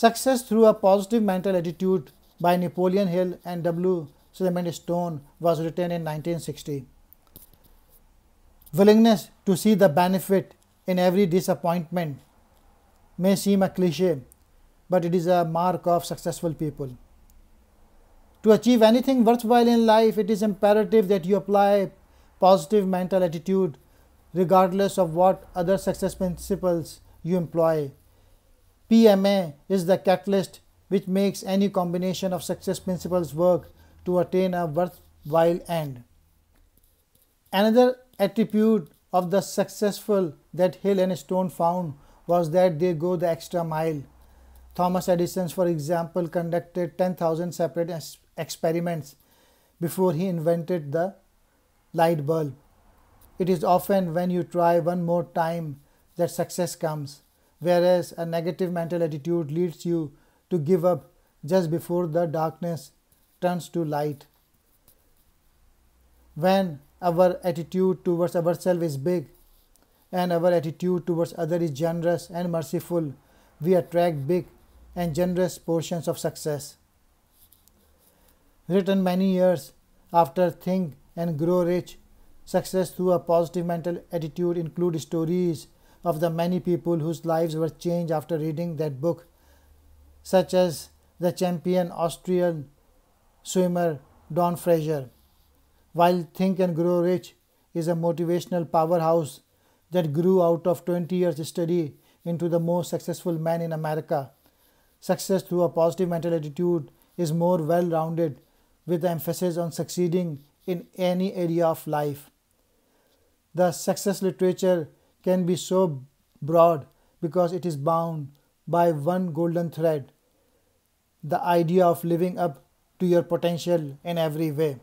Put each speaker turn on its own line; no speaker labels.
Success Through a Positive Mental Attitude by Napoleon Hill and W. Clement was written in 1960. Willingness to see the benefit in every disappointment may seem a cliche, but it is a mark of successful people. To achieve anything worthwhile in life, it is imperative that you apply positive mental attitude regardless of what other success principles you employ. PMA is the catalyst which makes any combination of success principles work to attain a worthwhile end. Another attribute of the successful that Hill and Stone found was that they go the extra mile. Thomas Edison, for example, conducted 10,000 separate experiments before he invented the light bulb. It is often when you try one more time that success comes, whereas a negative mental attitude leads you to give up just before the darkness turns to light. When our attitude towards ourselves is big and our attitude towards others is generous and merciful, we attract big and generous portions of success. Written many years after Think and Grow Rich, Success Through a Positive Mental Attitude includes stories of the many people whose lives were changed after reading that book, such as the champion Austrian swimmer Don Fraser. While Think and Grow Rich is a motivational powerhouse that grew out of 20 years study into the most successful man in America, Success Through a Positive Mental Attitude is more well-rounded with emphasis on succeeding in any area of life. The success literature can be so broad because it is bound by one golden thread: the idea of living up to your potential in every way.